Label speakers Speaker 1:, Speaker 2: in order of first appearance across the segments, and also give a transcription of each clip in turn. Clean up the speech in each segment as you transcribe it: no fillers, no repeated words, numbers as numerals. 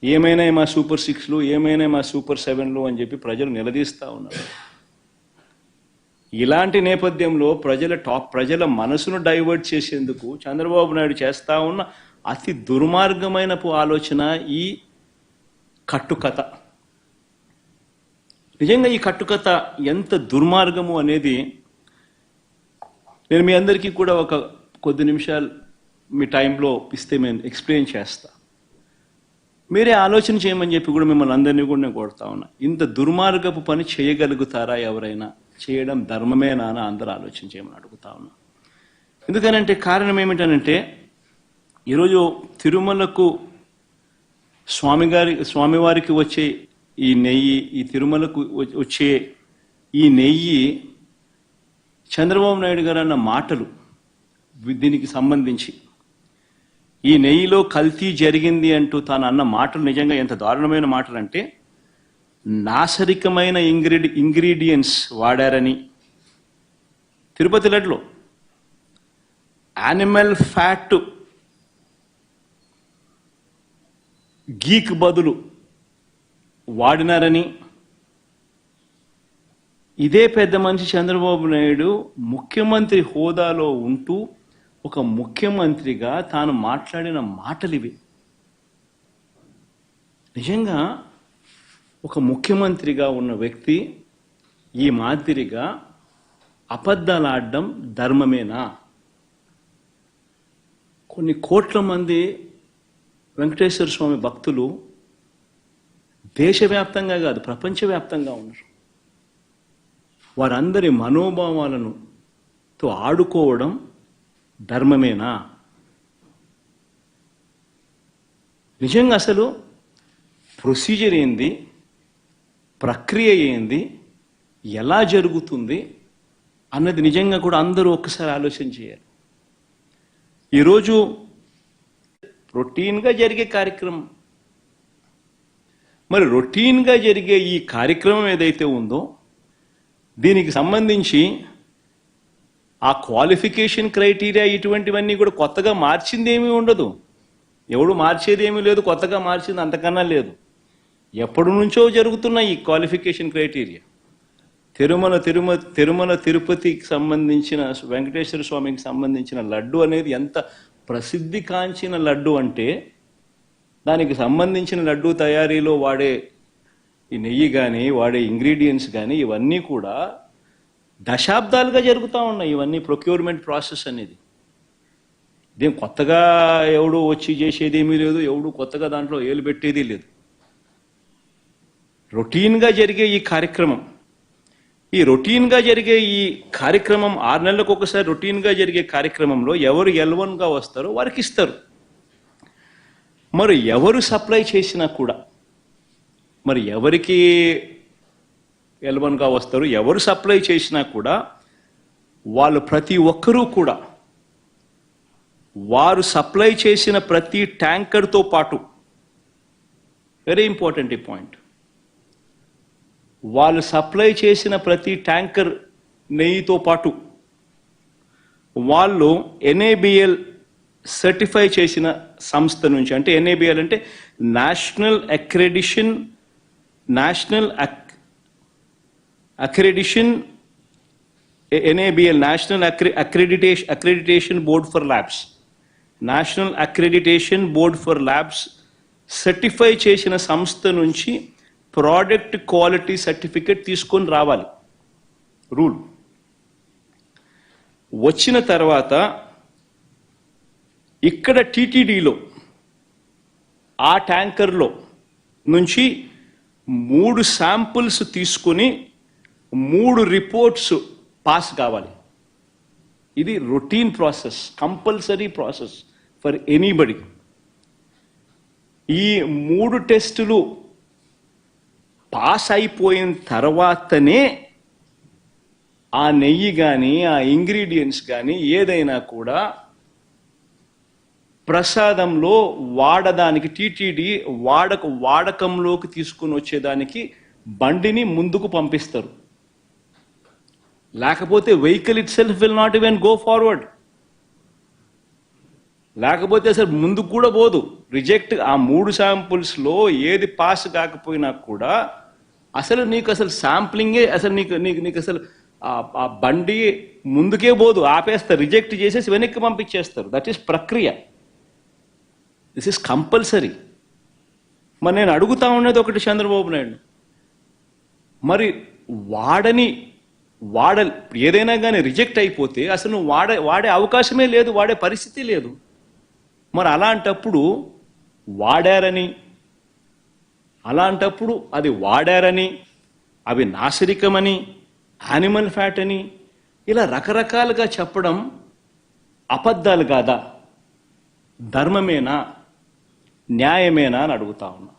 Speaker 1: ఏమైనా మా సూపర్ 6లు, ఏమైనా మా సూపర్ 7లు అని చెప్పి ప్రజలు నిలదీస్తూ ఉన్నారు. ఇలాంటి నేపథ్యంలో ప్రజల మనసును డైవర్ట్ చేసేందుకు చంద్రబాబు నాయుడు చేస్తా ఉన్న అతి దుర్మార్గమైన ఆలోచన ఈ కట్టుకథ. నిజంగా ఈ కట్టుకథ ఎంత దుర్మార్గము అనేది నేను మీ అందరికీ కూడా ఒక కొద్ది నిమిషాలు మీ టైంలో ఇస్తే నేను ఎక్స్ప్లెయిన్ చేస్తా. మీరే ఆలోచన చేయమని చెప్పి కూడా మిమ్మల్ని అందరినీ కూడా నేను కొడతా ఉన్నా. ఇంత దుర్మార్గపు పని చేయగలుగుతారా ఎవరైనా? చేయడం ధర్మమేనా అని అందరూ ఆలోచన చేయమని అడుగుతా ఉన్నా. ఎందుకనంటే కారణం ఏమిటనంటే ఈరోజు తిరుమలకు స్వామివారికి వచ్చే ఈ నెయ్యి, ఈ తిరుమలకు వచ్చే ఈ నెయ్యి చంద్రబాబు నాయుడు గారు అన్న మాటలు దీనికి సంబంధించి ఈ నెయ్యిలో కల్తీ జరిగింది అంటూ తాను అన్న మాటలు నిజంగా ఎంత దారుణమైన మాటలు అంటే, నాసరికమైన ఇంగ్రీడియంట్స్ వాడారని, తిరుపతి లడ్డులో యానిమల్ ఫ్యాట్ గీక్ బదులు వాడినారని, ఇదే పెద్ద మనిషి చంద్రబాబు నాయుడు ముఖ్యమంత్రి హోదాలో ఉంటూ ఒక ముఖ్యమంత్రిగా తాను మాట్లాడిన మాటలు ఇవి. నిజంగా ఒక ముఖ్యమంత్రిగా ఉన్న వ్యక్తి ఈ మాదిరిగా అబద్ధాలు ఆడడం ధర్మమేనా? కొన్ని కోట్ల మంది వెంకటేశ్వర స్వామి భక్తులు దేశవ్యాప్తంగా కాదు ప్రపంచవ్యాప్తంగా ఉన్నారు. వారందరి మనోభావాలను ఆడుకోవడం ధర్మమేనా? నిజంగా అసలు ప్రొసీజర్ ఏంది, ప్రక్రియ ఏంది, ఎలా జరుగుతుంది అన్నది నిజంగా కూడా అందరూ ఒక్కసారి ఆలోచన చేయాలి. ఈరోజు రొటీన్గా జరిగే కార్యక్రమం, మరి రొటీన్గా జరిగే ఈ కార్యక్రమం ఏదైతే ఉందో దీనికి సంబంధించి ఆ క్వాలిఫికేషన్ క్రైటీరియా ఇటువంటివన్నీ కూడా కొత్తగా మార్చింది ఏమీ ఉండదు. ఎవడు మార్చేది ఏమీ లేదు, కొత్తగా మార్చింది అంతకన్నా లేదు. ఎప్పటి నుంచో జరుగుతున్న ఈ క్వాలిఫికేషన్ క్రైటీరియా తిరుమల తిరుపతికి సంబంధించిన వెంకటేశ్వర స్వామికి సంబంధించిన లడ్డు అనేది ఎంత ప్రసిద్ధి కాంచిన లడ్డు అంటే, దానికి సంబంధించిన లడ్డు తయారీలో వాడే ఈ నెయ్యి కానీ వాడే ఇంగ్రీడియంట్స్ కానీ ఇవన్నీ కూడా దశాబ్దాలుగా జరుగుతూ ఉన్నాయి. ఇవన్నీ ప్రొక్యూర్మెంట్ ప్రాసెస్ అనేది ఇదేం కొత్తగా ఎవడు వచ్చి చేసేది ఏమీ లేదు, ఎవడు కొత్తగా దాంట్లో ఏలు పెట్టేది లేదు. రొటీన్గా జరిగే ఈ కార్యక్రమం, ఈ రొటీన్గా జరిగే ఈ కార్యక్రమం 6 నెలలకు ఒకసారి రొటీన్గా జరిగే కార్యక్రమంలో ఎవరు L1గా వస్తారో వారికి ఇస్తారు. మరి ఎవరు సప్లై చేసినా కూడా, మరి ఎవరికి L1గా వస్తారు, ఎవరు సప్లై చేసినా కూడా వాళ్ళు ప్రతి ఒక్కరూ కూడా వారు సప్లై చేసిన ప్రతి ట్యాంకర్తో పాటు, వెరీ ఇంపార్టెంట్ ఈ పాయింట్, వాళ్ళు సప్లై చేసిన ప్రతి ట్యాంకర్ నెయ్యితో పాటు వాళ్ళు NABL సర్టిఫై చేసిన సంస్థ నుంచి, అంటే NABL అంటే national accreditation NABL national accreditation board for labs, national accreditation board for labs certify చేసిన సంస్థ నుంచి ప్రోడక్ట్ క్వాలిటీ సర్టిఫికేట్ తీసుకొని రావాలి. రూల్ వచ్చిన తర్వాత ఇక్కడ TTDలో ఆ ట్యాంకర్లో నుంచి 3 శాంపుల్స్ తీసుకొని 3 రిపోర్ట్స్ పాస్ కావాలి. ఇది routine process, compulsory process for anybody. ఈ 3 టెస్టులు పాస్ అయిపోయిన తర్వాతనే ఆ నెయ్యి కానీ ఆ ఇంగ్రీడియంట్స్ కానీ ఏదైనా కూడా ప్రసాదంలో వాడడానికి TTD వాడకంలోకి తీసుకుని వచ్చేదానికి బండిని ముందుకు పంపిస్తారు. లేకపోతే vehicle it self will not even go forward. లేకపోతే అసలు ముందుకు కూడా పోదు. రిజెక్ట్ ఆ 3 శాంపుల్స్లో ఏది పాస్ కాకపోయినా కూడా అసలు నీకు అసలు శాంప్లింగే అసలు నీకు అసలు ఆ బండి ముందుకే పోదు, ఆపేస్తారు, రిజెక్ట్ చేసేసి వెనక్కి పంపించేస్తారు. దట్ ఈస్ ప్రక్రియ. This is compulsory. మరి నేను అడుగుతా ఉన్నది ఒకటి చంద్రబాబు నాయుడు, మరి ఏదైనా కానీ రిజెక్ట్ అయిపోతే అసలు నువ్వు వాడే అవకాశమే లేదు, వాడే పరిస్థితి లేదు. మరి అలాంటప్పుడు అది వాడారని, అవి నాసిరికమని, యానిమల్ ఫ్యాట్ అని ఇలా రకరకాలుగా చెప్పడం అబద్ధాలు కాదా? ధర్మమేనా, న్యాయమేనా అని అడుగుతా ఉన్నా.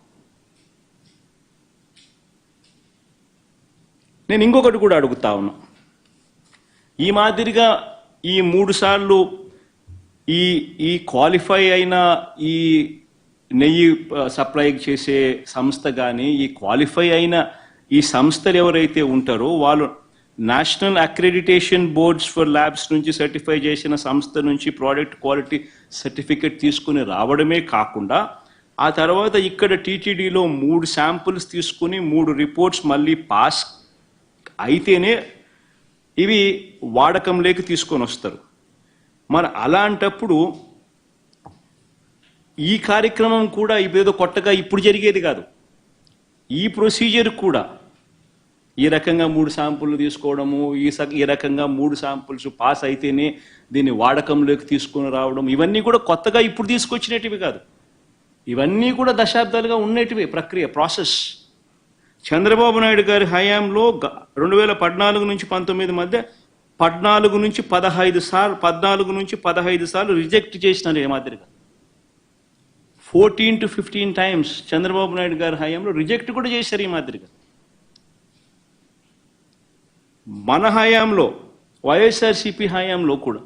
Speaker 1: నేను ఇంకొకటి కూడా అడుగుతా ఉన్నా. ఈ మాదిరిగా ఈ 3 సార్లు ఈ క్వాలిఫై అయిన ఈ నెయ్యి సప్లై చేసే సంస్థ కానీ, ఈ క్వాలిఫై అయిన ఈ సంస్థలు ఎవరైతే ఉంటారో వాళ్ళు national accreditation boards for labs నుంచి సర్టిఫై చేసిన సంస్థ నుంచి ప్రోడక్ట్ క్వాలిటీ సర్టిఫికెట్ తీసుకుని రావడమే కాకుండా ఆ తర్వాత ఇక్కడ టీటీడీలో 3 శాంపుల్స్ తీసుకుని 3 రిపోర్ట్స్ మళ్ళీ పాస్ అయితేనే ఇవి వాడకంలోకి తీసుకొని వస్తారు. మరి అలాంటప్పుడు ఈ కార్యక్రమం కూడా ఇదేదో కొత్తగా ఇప్పుడు జరిగేది కాదు. ఈ ప్రొసీజర్ కూడా ఈ రకంగా 3 శాంపుల్ తీసుకోవడము, ఈ రకంగా 3 శాంపుల్స్ పాస్ అయితేనే దీన్ని వాడకంలోకి తీసుకొని రావడం, ఇవన్నీ కూడా కొత్తగా ఇప్పుడు తీసుకొచ్చినటివి కాదు. ఇవన్నీ కూడా దశాబ్దాలుగా ఉన్నటివి ప్రక్రియ, ప్రాసెస్. చంద్రబాబు నాయుడు గారి హయాంలో 2014 నుంచి 19 మధ్య 14 నుంచి 15 సార్లు రిజెక్ట్ చేసినారు. ఏ మాదిరిగా 14 to 15 times చంద్రబాబు నాయుడు గారి హయాంలో రిజెక్ట్ కూడా చేశారు. ఈ మాదిరిగా మన హయాంలో వైఎస్ఆర్సీపీ హయాంలో కూడా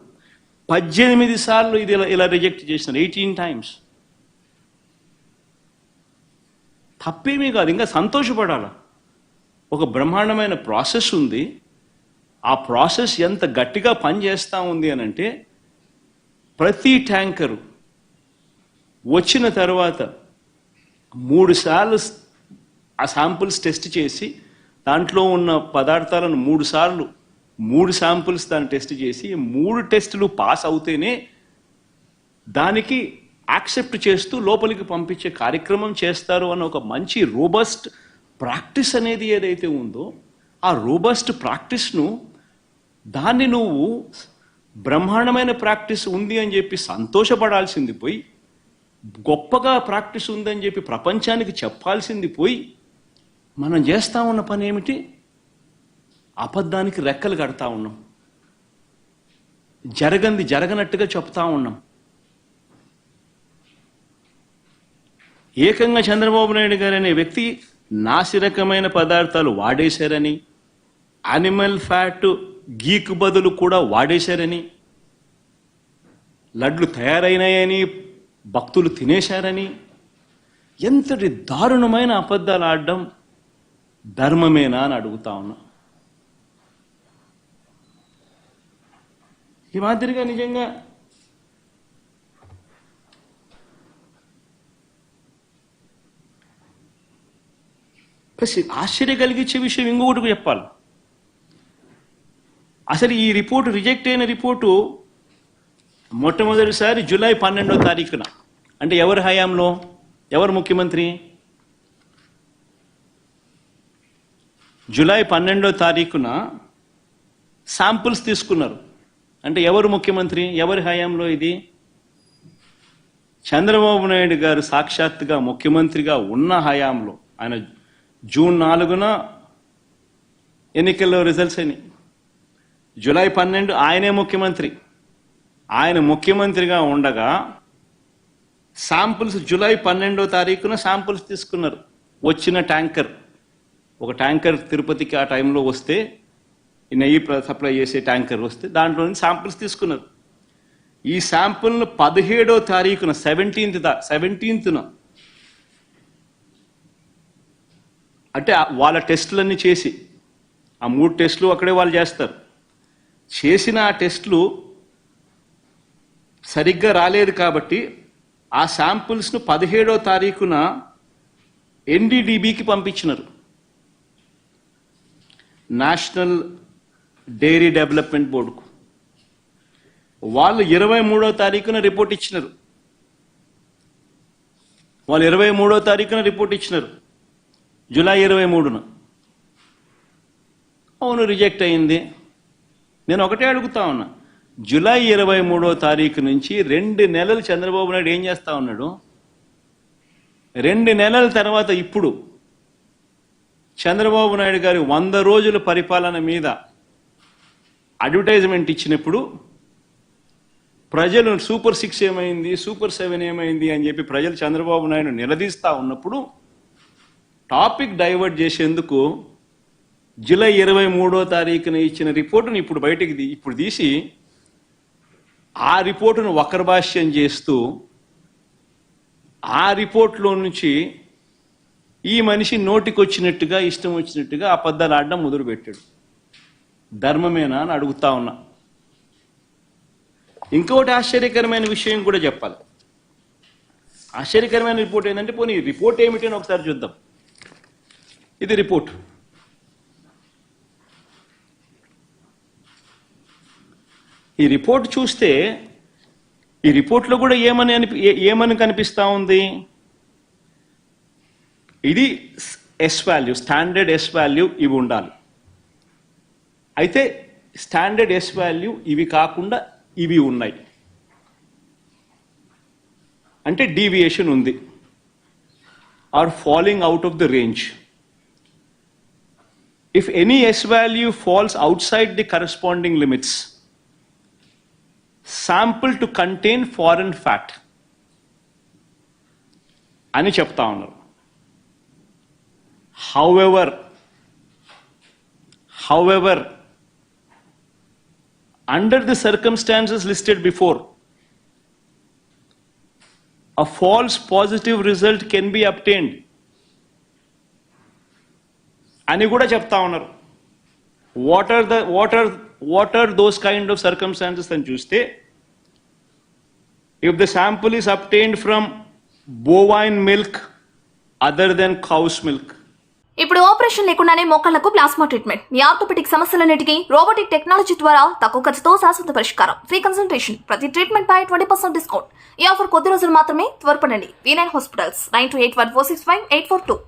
Speaker 1: 18 సార్లు ఇది ఇలా రిజెక్ట్ చేసినారు. 18 times. తప్పేమీ కాదు, ఇంకా సంతోషపడాల. ఒక బ్రహ్మాండమైన ప్రాసెస్ ఉంది. ఆ ప్రాసెస్ ఎంత గట్టిగా పనిచేస్తూ ఉంది అని అంటే, ప్రతి ట్యాంకరు వచ్చిన తర్వాత 3 సార్లు ఆ శాంపుల్స్ టెస్ట్ చేసి దాంట్లో ఉన్న పదార్థాలను 3 శాంపుల్స్ దాన్ని టెస్ట్ చేసి 3 టెస్టులు పాస్ అవుతేనే దానికి యాక్సెప్ట్ చేస్తూ లోపలికి పంపించే కార్యక్రమం చేస్తారు అన్న ఒక మంచి రోబస్ట్ ప్రాక్టీస్ అనేది ఏదైతే ఉందో, ఆ రోబస్ట్ ప్రాక్టీస్ను దాన్ని నువ్వు బ్రహ్మాండమైన ప్రాక్టీస్ ఉంది అని చెప్పి సంతోషపడాల్సింది పోయి, గొప్పగా ప్రాక్టీస్ ఉందని చెప్పి ప్రపంచానికి చెప్పాల్సింది పోయి, మనం చేస్తూ ఉన్న పని ఏమిటి? అబద్ధానికి రెక్కలు కడతా ఉన్నాం, జరగనట్టుగా చెప్తా ఉన్నాం. ఏకంగా చంద్రబాబు నాయుడు గారు అనే వ్యక్తి నాసిరకమైన పదార్థాలు వాడేశారని, యానిమల్ ఫ్యాట్ గీకు బదులు కూడా వాడేశారని, లడ్లు తయారైనాయని భక్తులు తినేశారని, ఎంతటి దారుణమైన అబద్ధాలు ఆడడం ధర్మమేనా అని అడుగుతా ఉన్నా. ఈ మాదిరిగా నిజంగా ఆశ్చర్య కలిగించే విషయం ఇంకొకటి చెప్పాలి. అసలు ఈ రిపోర్టు, రిజెక్ట్ అయిన రిపోర్టు మొట్టమొదటిసారి జూలై 12వ తారీఖున, అంటే ఎవరి హయాంలో, ఎవరు ముఖ్యమంత్రి? జూలై 12వ తారీఖున శాంపుల్స్ తీసుకున్నారు. అంటే ఎవరు ముఖ్యమంత్రి, ఎవరి హయాంలో ఇది? చంద్రబాబు నాయుడు గారు సాక్షాత్తుగా ముఖ్యమంత్రిగా ఉన్న హయాంలో. ఆయన జూన్ 4న ఎన్నికల్లో రిజల్ట్స్ అని, జూలై 12 ఆయనే ముఖ్యమంత్రి. ఆయన ముఖ్యమంత్రిగా ఉండగా శాంపుల్స్ జూలై 12వ తారీఖున శాంపుల్స్ తీసుకున్నారు. వచ్చిన ఒక ట్యాంకర్ తిరుపతికి ఆ టైంలో వస్తే, నెయ్యి సప్లై చేసే ట్యాంకర్ వస్తే దాంట్లో నుంచి శాంపుల్స్ తీసుకున్నారు. ఈ శాంపుల్ను 17వ తారీఖున 17th అంటే వాళ్ళ టెస్టులన్నీ చేసి, ఆ 3 టెస్టులు అక్కడే వాళ్ళు చేస్తారు. చేసిన ఆ టెస్టులు సరిగ్గా రాలేదు కాబట్టి ఆ శాంపుల్స్ను 17వ తారీఖున ఎన్డీడీబీకి పంపించినారు, నేషనల్ డైరీ డెవలప్మెంట్ బోర్డుకు. వాళ్ళు 23వ తారీఖున రిపోర్ట్ ఇచ్చినారు. జూలై 23న. అవును, రిజెక్ట్ అయింది. నేను ఒకటే అడుగుతా ఉన్నా, జూలై 23వ తారీఖు నుంచి 2 నెలలు చంద్రబాబు నాయుడు ఏం చేస్తా ఉన్నాడు? 2 నెలల తర్వాత ఇప్పుడు చంద్రబాబు నాయుడు గారి 100 రోజుల పరిపాలన మీద అడ్వర్టైజ్మెంట్ ఇచ్చినప్పుడు ప్రజలు సూపర్ 6 ఏమైంది, సూపర్ 7 ఏమైంది అని చెప్పి ప్రజలు చంద్రబాబు నాయుడు నిలదీస్తా ఉన్నప్పుడు టాపిక్ డైవర్ట్ చేసేందుకు జూలై 23వ తారీఖున ఇచ్చిన రిపోర్టును ఇప్పుడు తీసి ఆ రిపోర్టును వక్రభాష్యం చేస్తూ ఆ రిపోర్ట్లో నుంచి ఈ మనిషి నోటికొచ్చినట్టుగా ఇష్టం వచ్చినట్టుగా అబద్ధాలు ఆడడం మొదలుపెట్టాడు. ధర్మమేనా అని అడుగుతా ఉన్నా. ఇంకొకటి ఆశ్చర్యకరమైన విషయం కూడా చెప్పాలి. ఆశ్చర్యకరమైన రిపోర్ట్ ఏంటంటే, పోనీ రిపోర్ట్ ఏమిటి అని ఒకసారి చూద్దాం. ఇది రిపోర్ట్. ఈ రిపోర్ట్ చూస్తే ఈ రిపోర్ట్లో కూడా ఏమని కనిపిస్తా ఉంది? ఇది S value, standard S value ఇవి ఉండాలి. అయితే స్టాండర్డ్ ఎస్ వాల్యూ ఇవి కాకుండా ఇవి ఉన్నాయి అంటే డీవియేషన్ ఉంది, or falling out of the range. If any S value falls outside the corresponding limits, sample to contain foreign fat అని చెప్తా ఉన్నారు. However, under the circumstances listed before, a false positive result can be obtained అని కూడా చెప్తా ఉన్నారు. What are those kind of circumstances అని చూస్తే, if the sample is obtained from bovine milk other than cow's milk.
Speaker 2: ఇప్పుడు operation లేకుండానే మోకాళ్లకు plasma treatment. మీ ఆర్థోపెటిక్ సమస్యలన్నిటికీ రోబోటిక్ టెక్నాలజీ ద్వారా తక్కువ ఖర్చుతో శాశ్వత పరిష్కారం. ఫ్రీ కన్సల్టేషన్, ప్రతి ట్రీట్మెంట్ పై 20% డిస్కౌంట్. ఈ ఆఫర్ కొద్ది రోజులు మాత్రమే. త్వరపడండి. V9 hospitals 9281465842.